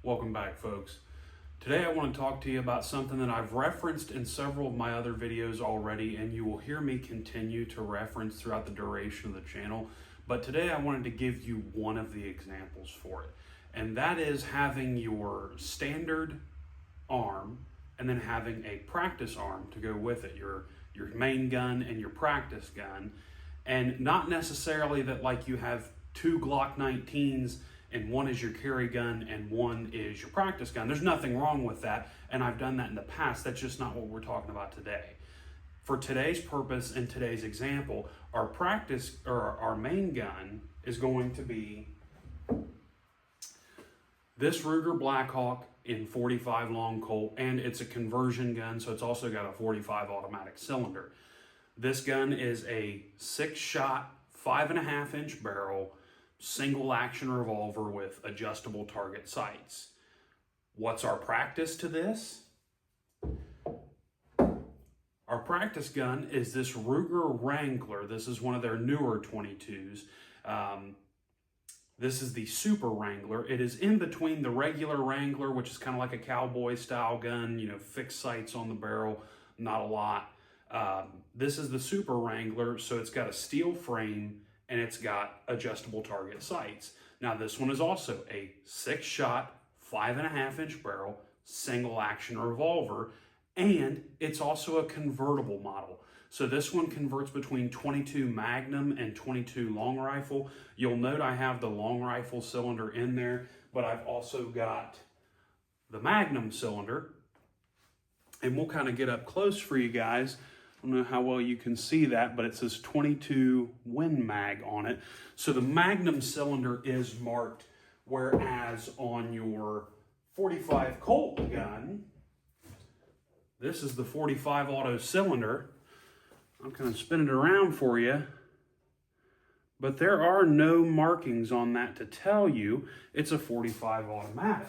Welcome back, folks. Today I want to talk to you about something that I've referenced in several of my other videos already, and you will hear me continue to reference throughout the duration of the channel. But today I wanted to give you one of the examples for it, and that is having your standard arm and then having a practice arm to go with it, your main gun and your practice gun, and not necessarily that like you have two Glock 19s and one is your carry gun and one is your practice gun. There's nothing wrong with that, and I've done that in the past. That's just not what we're talking about today. For today's purpose and today's example, our practice or our main gun is going to be this Ruger Blackhawk in 45 long Colt, and it's a conversion gun, so it's also got a 45 automatic cylinder. This gun is a 6-shot, 5.5-inch barrel, single action revolver with adjustable target sights. What's our practice to this? Our practice gun is this Ruger Wrangler. This is one of their newer 22s. This is the Super Wrangler. It is in between the regular Wrangler, which is kind of like a cowboy style gun, you know, fixed sights on the barrel, not a lot. This is the Super Wrangler, so it's got a steel frame and it's got adjustable target sights. Now this one is also a 6-shot, 5.5-inch barrel, single action revolver, and it's also a convertible model. So this one converts between 22 Magnum and 22 long rifle. You'll note I have the long rifle cylinder in there, but I've also got the Magnum cylinder, and we'll kind of get up close for you guys. I don't know how well you can see that, but it says 22 Win Mag on it. So the Magnum cylinder is marked, whereas on your 45 Colt gun, this is the 45 auto cylinder. I'm kind of spinning it around for you, but there are no markings on that to tell you it's a 45 automatic.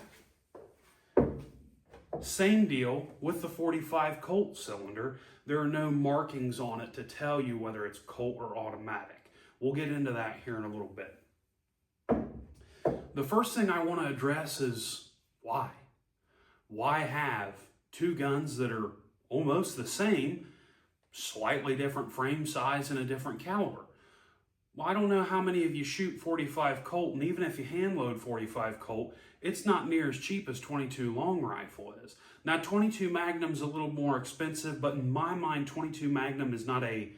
Same deal with the 45 Colt cylinder. There are no markings on it to tell you whether it's Colt or automatic. We'll get into that here in a little bit. The first thing I want to address is why? Why have two guns that are almost the same, slightly different frame size and a different caliber? Well, I don't know how many of you shoot 45 Colt, and even if you hand load 45 Colt, it's not near as cheap as 22 long rifle is. Now, 22 Magnum's a little more expensive, but in my mind, 22 Magnum is not a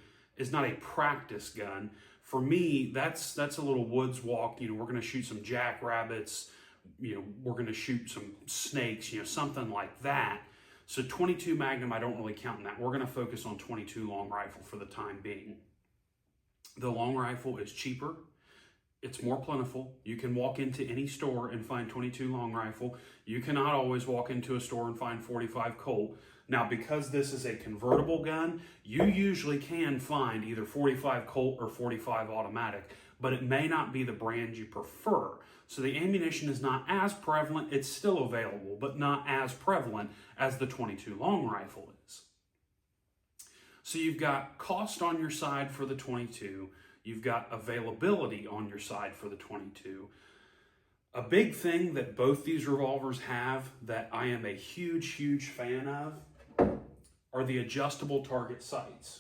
practice gun. For me, that's a little woods walk. You know, we're going to shoot some jackrabbits. You know, we're going to shoot some snakes. You know, something like that. So 22 Magnum, I don't really count in that. We're going to focus on 22 long rifle for the time being. The long rifle is cheaper. It's more plentiful. You can walk into any store and find 22 long rifle. You cannot always walk into a store and find 45 Colt. Now, because this is a convertible gun, you usually can find either 45 Colt or 45 automatic, but it may not be the brand you prefer. So the ammunition is not as prevalent. It's still available, but not as prevalent as the 22 long rifle is. So you've got cost on your side for the 22. You've got availability on your side for the 22. A big thing that both these revolvers have that I am a huge, huge fan of are the adjustable target sights.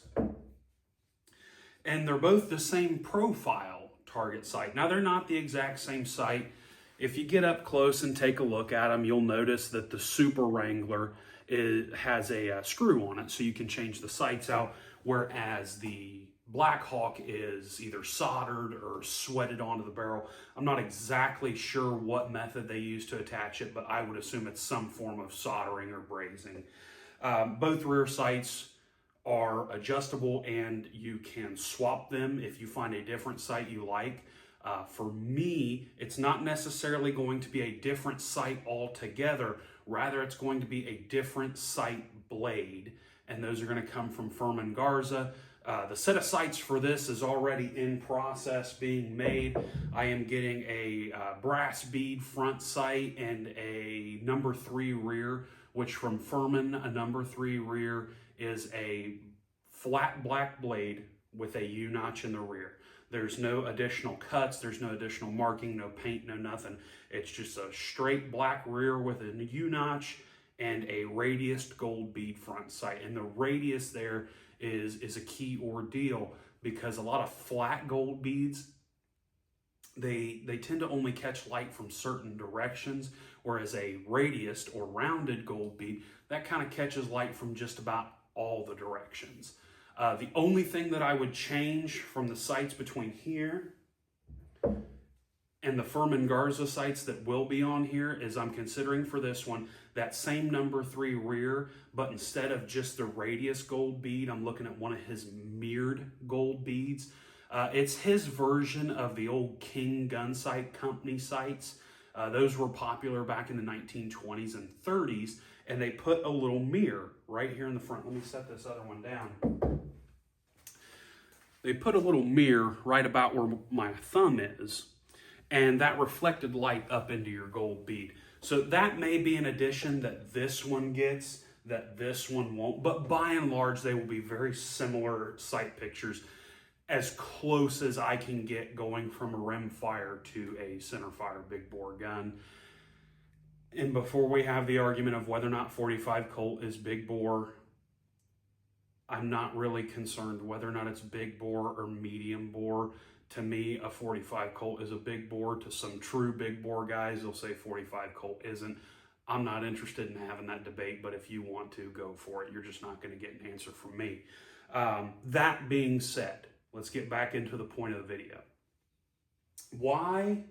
And they're both the same profile target sight. Now, they're not the exact same sight. If you get up close and take a look at them, you'll notice that the Super Wrangler has a screw on it, so you can change the sights out, whereas the Blackhawk is either soldered or sweated onto the barrel. I'm not exactly sure what method they use to attach it, but I would assume it's some form of soldering or brazing. Both rear sights are adjustable, and you can swap them if you find a different sight you like. For me, it's not necessarily going to be a different sight altogether. Rather, it's going to be a different sight blade, and those are going to come from Furman Garza. The set of sights for this is already in process being made. I am getting a brass bead front sight and a number 3 rear, which from Furman, a number 3 rear is a flat black blade with a U-notch in the rear. There's no additional cuts, there's no additional marking, no paint, no nothing. It's just a straight black rear with a U-notch and a radiused gold bead front sight. And the radius there is a key ordeal, because a lot of flat gold beads, they tend to only catch light from certain directions, whereas a radiused or rounded gold bead, that kind of catches light from just about all the directions. The only thing that I would change from the sights between here and the Furman Garza sights that will be on here is I'm considering for this one that same number 3 rear, but instead of just the radius gold bead, I'm looking at one of his mirrored gold beads. It's his version of the old King Gun Sight Company sights. Those were popular back in the 1920s and 30s, and they put a little mirror right here in the front. Let me set this other one down. They put a little mirror right about where my thumb is, and that reflected light up into your gold bead. So that may be an addition that this one gets, that this one won't, but by and large, they will be very similar sight pictures, as close as I can get going from a rimfire to a centerfire big bore gun. And before we have the argument of whether or not 45 Colt is big bore, I'm not really concerned whether or not it's big bore or medium bore. To me, a 45 Colt is a big bore. To some true big bore guys, they'll say 45 Colt isn't. I'm not interested in having that debate, but if you want to, go for it. You're just not going to get an answer from me. That being said, let's get back into the point of the video. Why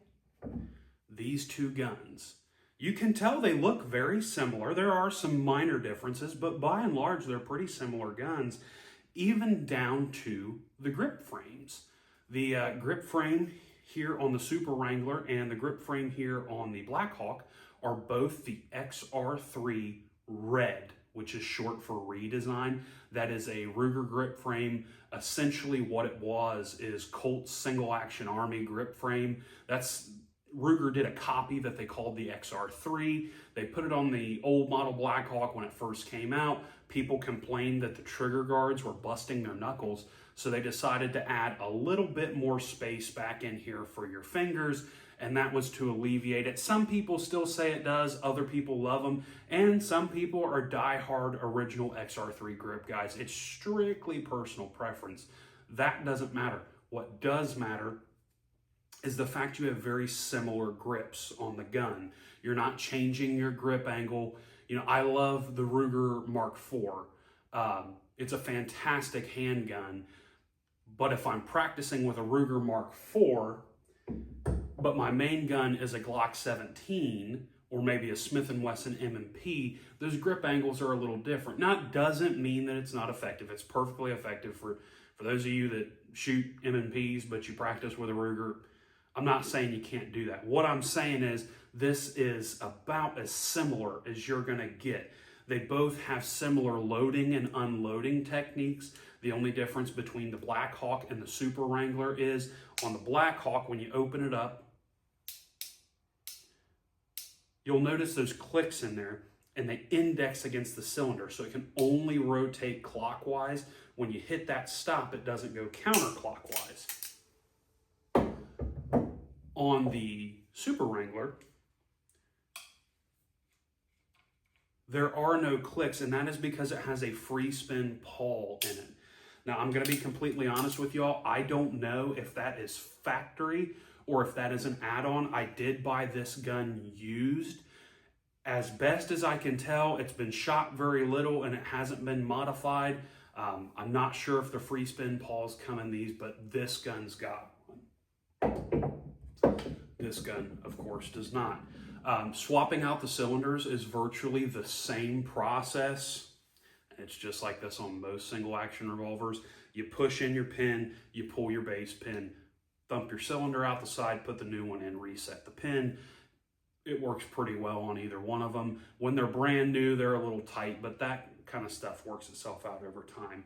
these two guns? You can tell they look very similar. There are some minor differences, but by and large, they're pretty similar guns, even down to the grip frames. The grip frame here on the Super Wrangler and the grip frame here on the Blackhawk are both the XR3 Red, which is short for redesign. That is a Ruger grip frame. Essentially what it was is Colt's single action army grip frame. Ruger did a copy that they called the XR3. They put it on the old model Blackhawk when it first came out. People complained that the trigger guards were busting their knuckles, so they decided to add a little bit more space back in here for your fingers, and that was to alleviate it. Some people still say it does, other people love them, and some people are die-hard original XR3 grip guys. It's strictly personal preference. That doesn't matter. What does matter is the fact you have very similar grips on the gun. You're not changing your grip angle. You know, I love the Ruger Mark IV. It's a fantastic handgun, but if I'm practicing with a Ruger Mark IV, but my main gun is a Glock 17 or maybe a Smith & Wesson M&P, those grip angles are a little different. Now, it doesn't mean that it's not effective. It's perfectly effective for those of you that shoot M&Ps, but you practice with a Ruger. I'm not saying you can't do that. What I'm saying is this is about as similar as you're gonna get. They both have similar loading and unloading techniques. The only difference between the Blackhawk and the Super Wrangler is on the Blackhawk, when you open it up, you'll notice those clicks in there and they index against the cylinder, so it can only rotate clockwise. When you hit that stop, it doesn't go counterclockwise. On the Super Wrangler, there are no clicks, and that is because it has a free spin pawl in it. Now, I'm going to be completely honest with y'all. I don't know if that is factory or if that is an add-on. I did buy this gun used. As best as I can tell, it's been shot very little and it hasn't been modified. I'm not sure if the free spin pawls come in these, but this gun's got one. This gun, of course, does not. Swapping out the cylinders is virtually the same process. It's just like this on most single action revolvers. You push in your pin, you pull your base pin, thump your cylinder out the side, put the new one in, reset the pin. It works pretty well on either one of them. When they're brand new, they're a little tight, but that kind of stuff works itself out over time.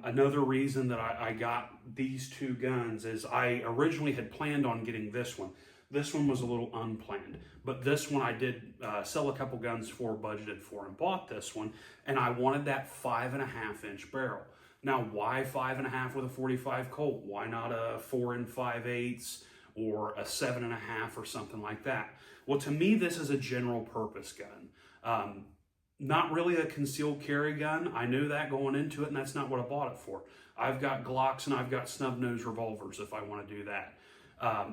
Another reason that I got these two guns is I originally had planned on getting this one. This one was a little unplanned, but this one I did sell a couple guns for, budgeted for, and bought this one, and I wanted that 5.5-inch barrel. Now, why 5.5 with a 45 Colt? Why not a 4 5/8 or a 7.5 or something like that? Well, to me, this is a general purpose gun. Not really a concealed carry gun. I knew that going into it, and that's not what I bought it for. I've got Glocks and I've got snub-nose revolvers if I want to do that.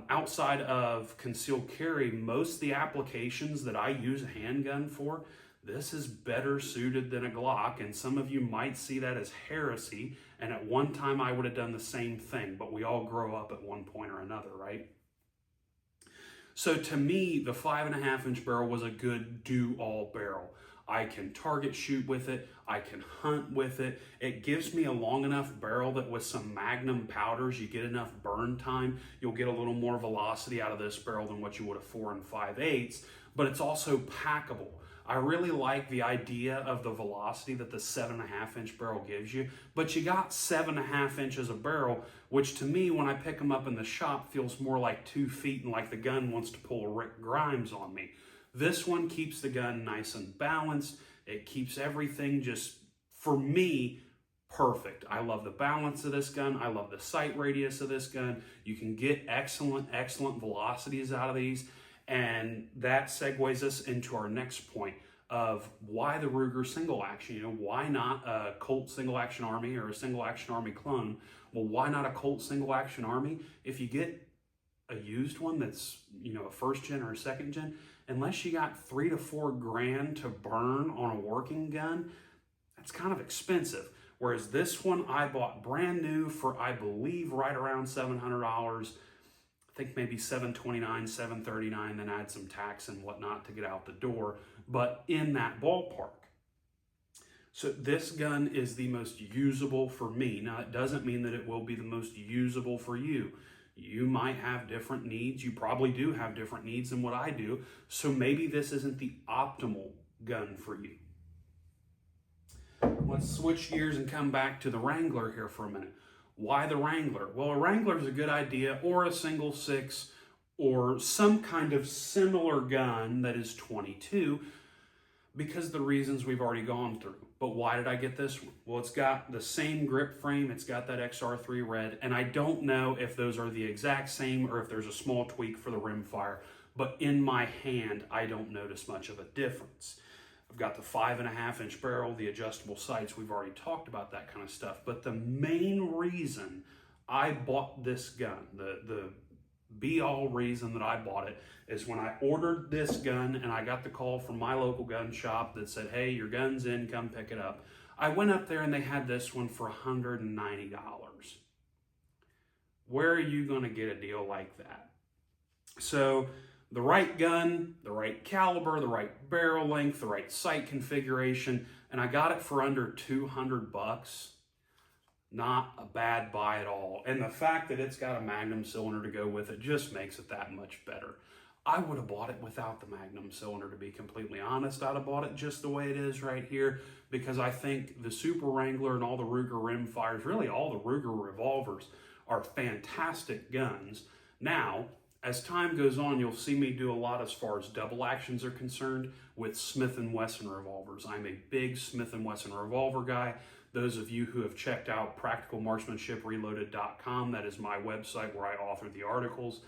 Outside of concealed carry, most of the applications that I use a handgun for, this is better suited than a Glock, and some of you might see that as heresy, and at one time I would have done the same thing, but we all grow up at one point or another, right? So to me, the 5.5-inch barrel was a good do-all barrel. I can target shoot with it, I can hunt with it. It gives me a long enough barrel that with some Magnum powders, you get enough burn time. You'll get a little more velocity out of this barrel than what you would a 4 5/8, but it's also packable. I really like the idea of the velocity that the 7.5-inch barrel gives you, but you got 7.5 inches of barrel, which to me, when I pick them up in the shop, feels more like 2 feet and like the gun wants to pull a Rick Grimes on me. This one keeps the gun nice and balanced. It keeps everything just, for me, perfect. I love the balance of this gun. I love the sight radius of this gun. You can get excellent velocities out of these. And that segues us into our next point of why the Ruger single action. You know, why not a Colt single action Army or a single action Army clone? Well, why not a Colt single action Army? If you get a used one that's, you know, a 1st gen or a 2nd gen, unless you got $3 to $4 grand to burn on a working gun, that's kind of expensive. Whereas this one I bought brand new for, I believe, right around $700. I think maybe $729, $739, then add some tax and whatnot to get out the door, but in that ballpark. So this gun is the most usable for me. Now, it doesn't mean that it will be the most usable for you. You might have different needs. You probably do have different needs than what I do. So maybe this isn't the optimal gun for you. Let's switch gears and come back to the Wrangler here for a minute. Why the Wrangler? Well, a Wrangler is a good idea, or a single 6, or some kind of similar gun that is 22, because of the reasons we've already gone through. But why did I get this one? Well, it's got the same grip frame, it's got that XR3 red, and I don't know if those are the exact same or if there's a small tweak for the rimfire, but in my hand, I don't notice much of a difference. I've got the 5.5-inch barrel, the adjustable sights. We've already talked about that kind of stuff. But the main reason I bought this gun, the be-all reason that I bought it, is when I ordered this gun and I got the call from my local gun shop that said, hey, your gun's in, come pick it up. I went up there and they had this one for $190. Where are you going to get a deal like that? So the right gun, the right caliber, the right barrel length, the right sight configuration, and I got it for under $200. Not a bad buy at all. And the fact that it's got a Magnum cylinder to go with it just makes it that much better. I would have bought it without the Magnum cylinder, to be completely honest. I'd have bought it just the way it is right here, because I think the Super Wrangler and all the Ruger rimfires, really all the Ruger revolvers, are fantastic guns. Now, as time goes on, you'll see me do a lot as far as double actions are concerned with Smith & Wesson revolvers. I'm a big Smith & Wesson revolver guy. Those of you who have checked out practicalmarksmanshipreloaded.com, that is my website where I author the articles,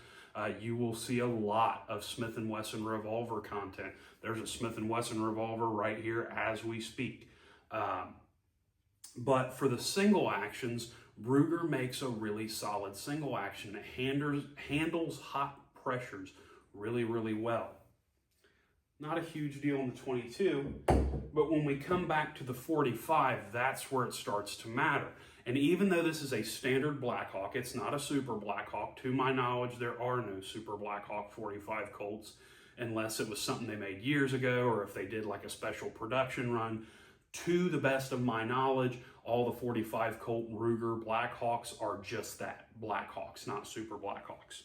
you will see a lot of Smith & Wesson revolver content. There's a Smith & Wesson revolver right here as we speak. But for the single actions, Ruger makes a really solid single action. It handles hot pressures really, really well. Not a huge deal in the 22, but when we come back to the 45, that's where it starts to matter. And even though this is a standard Blackhawk, it's not a Super Blackhawk. To my knowledge, there are no Super Blackhawk 45 Colts, unless it was something they made years ago or if they did like a special production run. To the best of my knowledge, all the 45 Colt Ruger Blackhawks are just that, Blackhawks, not Super Blackhawks.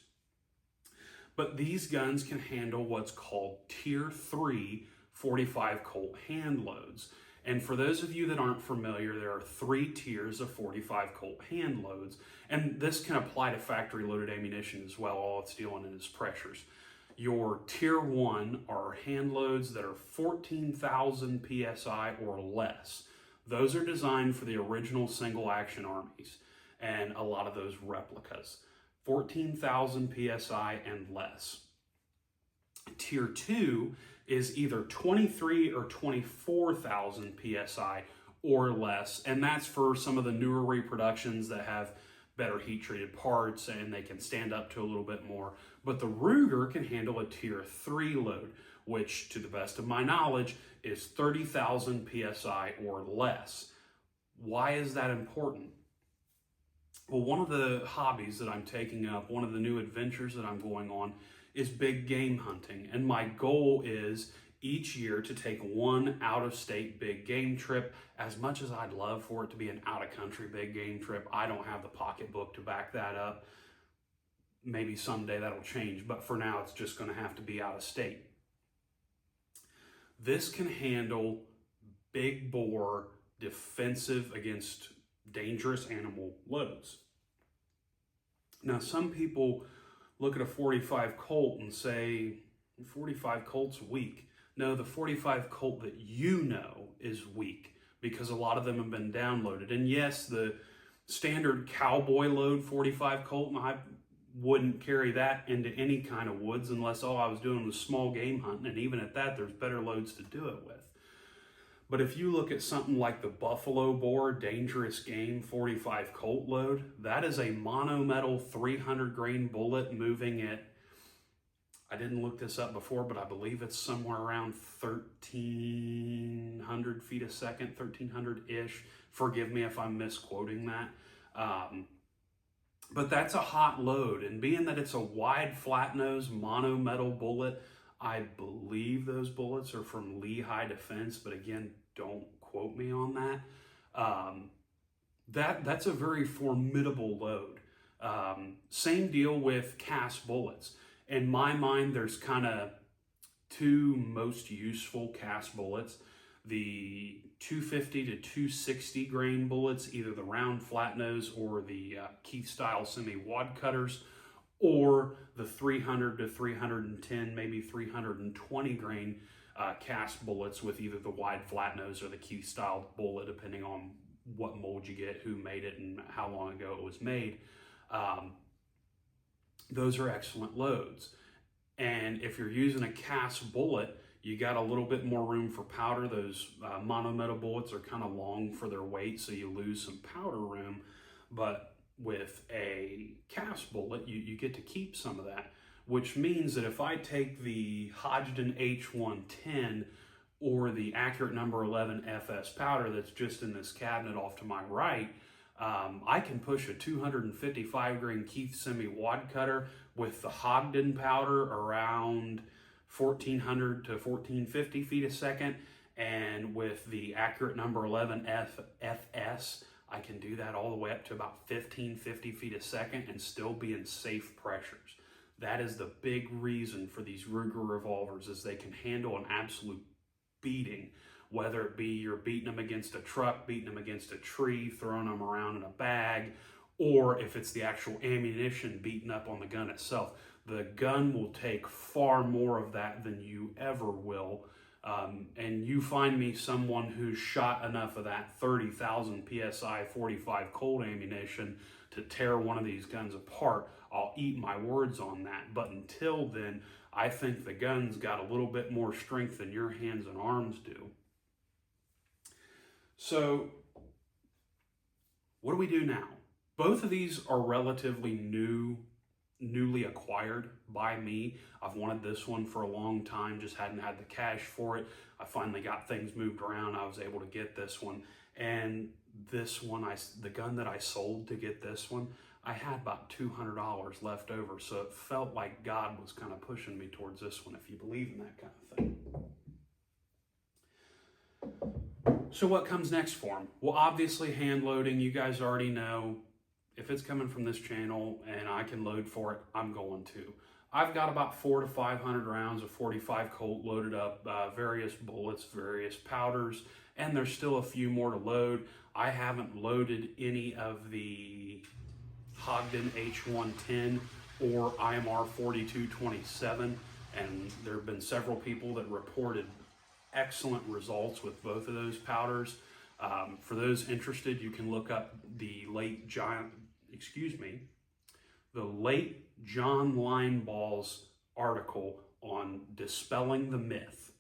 But these guns can handle what's called Tier 3 45 Colt hand loads. And for those of you that aren't familiar, there are 3 tiers of 45 Colt hand loads. And this can apply to factory loaded ammunition as well. All it's dealing in is pressures. Your Tier 1 are hand loads that are 14,000 PSI or less. Those are designed for the original single action armies and a lot of those replicas. 14,000 PSI and less. Tier 2 is either 23 or 24,000 PSI or less, and that's for some of the newer reproductions that have better heat treated parts and they can stand up to a little bit more. But the Ruger can handle a tier 3 load, which to the best of my knowledge is 30,000 PSI or less. Why is that important? Well, one of the hobbies that I'm taking up, one of the new adventures that I'm going on, is big game hunting. And my goal is each year to take one out-of-state big game trip. As much as I'd love for it to be an out-of-country big game trip, I don't have the pocketbook to back that up. Maybe someday that'll change, but for now it's just going to have to be out-of-state. This can handle big bore, defensive against dangerous animal loads. Now, some people look at a 45 Colt and say, 45 Colt's weak. No, the 45 Colt that you know is weak because a lot of them have been downloaded. And yes, the standard cowboy load 45 Colt, and I wouldn't carry that into any kind of woods unless all I was doing was small game hunting. And even at that, there's better loads to do it with. But if you look at something like the Buffalo Bore Dangerous Game 45 Colt load, that is a monometal 300 grain bullet moving at, I didn't look this up before, but I believe it's somewhere around 1,300 feet a second, 1,300-ish. Forgive me if I'm misquoting that. But that's a hot load, and being that it's a wide flat nose monometal bullet, I believe those bullets are from Lehigh Defense, but again, don't quote me on that. That's a very formidable load. Same deal with cast bullets. In my mind, there's kind of two most useful cast bullets. The 250 to 260 grain bullets, either the round flat nose or the Keith style semi-wad cutters, or the 300 to 310, maybe 320 grain cast bullets with either the wide flat nose or the Keith style bullet, depending on what mold you get, who made it, and how long ago it was made. Those are excellent loads. And if you're using a cast bullet, you got a little bit more room for powder. Those monometal bullets are kind of long for their weight, so you lose some powder room. But with a cast bullet, you get to keep some of that, which means that if I take the Hodgdon H110 or the Accurate number 11 FS powder that's just in this cabinet off to my right, I can push a 255 grain Keith semi-wad cutter with the Hodgdon powder around 1,400 to 1,450 feet a second, and with the Accurate number 11 FS, I can do that all the way up to about 1,550 feet a second and still be in safe pressures. That is the big reason for these Ruger revolvers, is they can handle an absolute beating, whether it be you're beating them against a truck, beating them against a tree, throwing them around in a bag, or if it's the actual ammunition beating up on the gun itself. The gun will take far more of that than you ever will. And you find me someone who's shot enough of that 30,000 PSI 45 Colt ammunition to tear one of these guns apart, I'll eat my words on that. But until then, I think the gun's got a little bit more strength than your hands and arms do. So what do we do now? Both of these are relatively newly acquired by me. I've wanted this one for a long time, just hadn't had the cash for it. I finally got things moved around. I was able to get this one. And this one, the gun that I sold to get this one, I had about $200 left over. So it felt like God was kind of pushing me towards this one, if you believe in that kind of thing. So what comes next for them? Well, obviously hand loading. You guys already know, if it's coming from this channel and I can load for it, I'm going to. I've got about 400 to 500 rounds of 45 Colt loaded up, various bullets, various powders, and there's still a few more to load. I haven't loaded any of the Hodgdon H110 or IMR 4227, and there have been several people that reported excellent results with both of those powders. For those interested, you can look up the late John Linebaugh's article on dispelling the myth.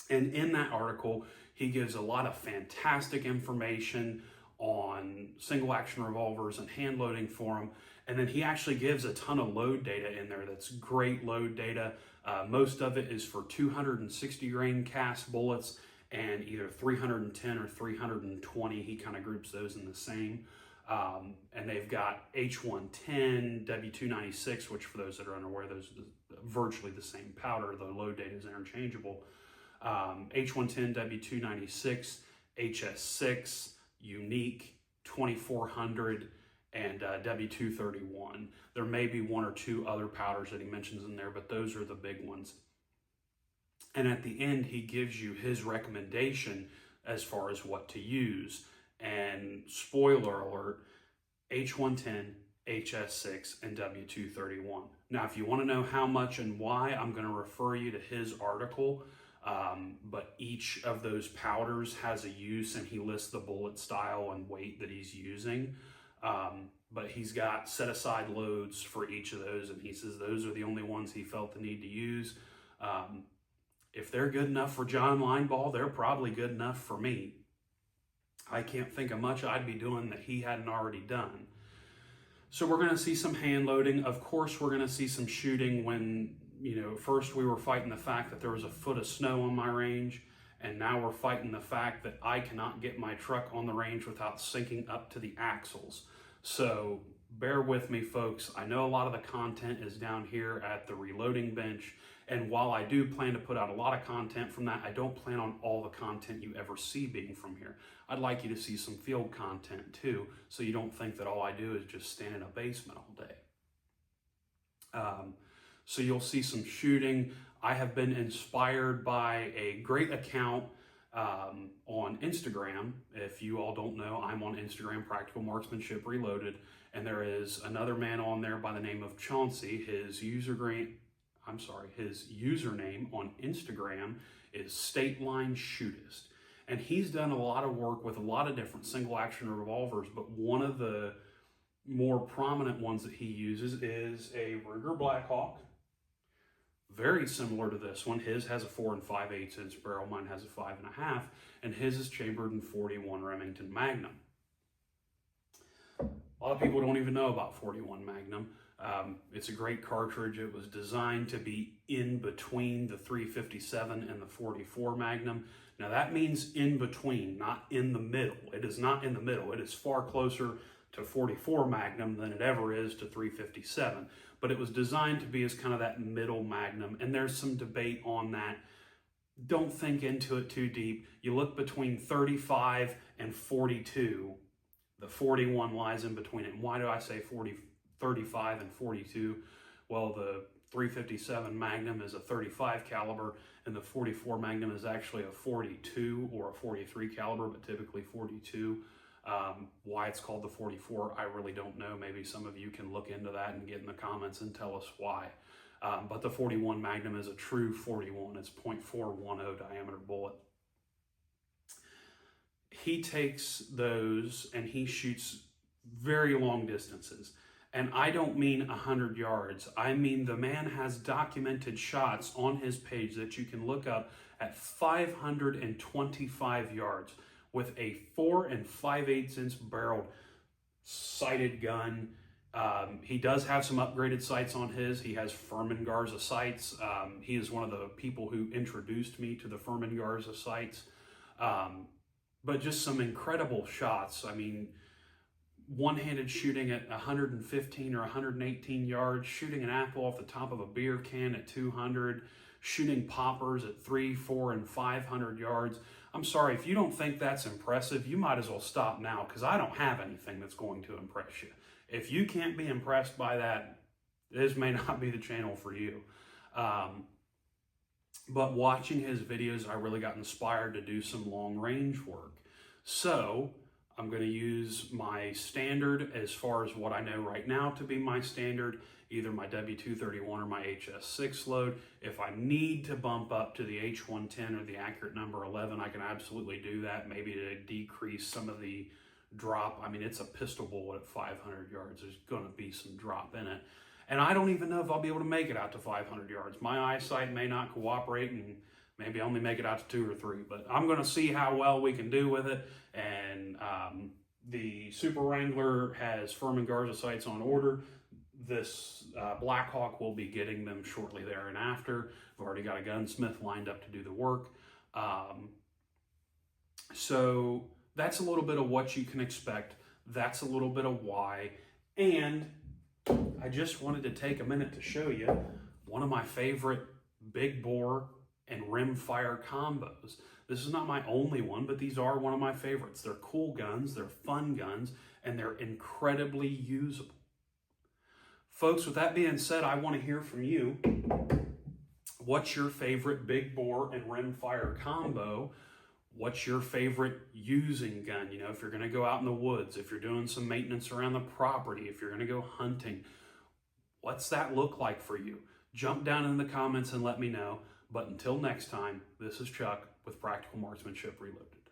And in that article, he gives a lot of fantastic information on single action revolvers and hand loading for them. And then he actually gives a ton of load data in there that's great load data. Most of it is for 260 grain cast bullets and either 310 or 320. He kind of groups those in the same. And they've got H110, W296, which for those that are unaware, those are virtually the same powder. The load data is interchangeable. H110, W296, HS6, Unique, 2400, and W231. There may be one or two other powders that he mentions in there, but those are the big ones. And at the end, he gives you his recommendation as far as what to use. And spoiler alert, H110, HS6, and W231. Now, if you want to know how much and why, I'm going to refer you to his article. But each of those powders has a use, and he lists the bullet style and weight that he's using. But he's got set aside loads for each of those, and he says those are the only ones he felt the need to use. If they're good enough for John Linebaugh, they're probably good enough for me. I can't think of much I'd be doing that he hadn't already done. So we're going to see some hand loading. Of course, we're going to see some shooting when, first we were fighting the fact that there was a foot of snow on my range, and now we're fighting the fact that I cannot get my truck on the range without sinking up to the axles. So bear with me, folks. I know a lot of the content is down here at the reloading bench, and while I do plan to put out a lot of content from that, I don't plan on all the content you ever see being from here. I'd like you to see some field content too, so you don't think that all I do is just stand in a basement all day. So you'll see some shooting. I have been inspired by a great account on Instagram. If you all don't know, I'm on Instagram, Practical Marksmanship Reloaded, and there is another man on there by the name of Chauncey. His username on Instagram is Stateline Shootist. And he's done a lot of work with a lot of different single action revolvers, but one of the more prominent ones that he uses is a Ruger Blackhawk. Very similar to this one. His has a 4 5/8 inch barrel, mine has a 5.5, and his is chambered in 41 Remington Magnum. A lot of people don't even know about 41 Magnum. It's a great cartridge. It was designed to be in between the 357 and the 44 Magnum. Now that means in between, not in the middle. It is not in the middle. It is far closer to 44 Magnum than it ever is to 357. But it was designed to be as kind of that middle Magnum, and there's some debate on that. Don't think into it too deep. You look between 35 and 42. The 41 lies in between it. And why do I say 35 and 42? Well, the 357 Magnum is a 35 caliber, and the 44 Magnum is actually a 42 or a 43 caliber, but typically 42. Why it's called the 44, I really don't know. Maybe some of you can look into that and get in the comments and tell us why. But the 41 Magnum is a true 41. It's .410 diameter bullet. He takes those and he shoots very long distances. And I don't mean 100 yards. I mean the man has documented shots on his page that you can look up at 525 yards with a 4 5/8 inch barreled sighted gun. He does have some upgraded sights on his. He has Furman Garza sights. He is one of the people who introduced me to the Furman Garza sights. But just some incredible shots. I mean, one-handed shooting at 115 or 118 yards, shooting an apple off the top of a beer can at 200, shooting poppers at 300, 400, and 500 yards. I'm sorry, if you don't think that's impressive, you might as well stop now, because I don't have anything that's going to impress you. If you can't be impressed by that, this may not be the channel for you. But watching his videos, I really got inspired to do some long range work. So I'm going to use my standard as far as what I know right now to be my standard, either my W231 or my HS6 load. If I need to bump up to the H110 or the accurate number 11, I can absolutely do that, maybe to decrease some of the drop. I mean, it's a pistol bullet at 500 yards. There's going to be some drop in it. And I don't even know if I'll be able to make it out to 500 yards. My eyesight may not cooperate, and maybe only make it out to 2 or 3, but I'm going to see how well we can do with it. And the Super Wrangler has Furman Garza sights on order. This Blackhawk will be getting them shortly thereafter. I've already got a gunsmith lined up to do the work. So that's a little bit of what you can expect. That's a little bit of why. And I just wanted to take a minute to show you one of my favorite big bore and rimfire combos. This is not my only one, but these are one of my favorites. They're cool guns, they're fun guns, and they're incredibly usable. Folks, with that being said, I want to hear from you. What's your favorite big bore and rimfire combo? What's your favorite using gun? You know, if you're going to go out in the woods, if you're doing some maintenance around the property, if you're going to go hunting, what's that look like for you? Jump down in the comments and let me know. But until next time, this is Chuck with Practical Marksmanship Reloaded.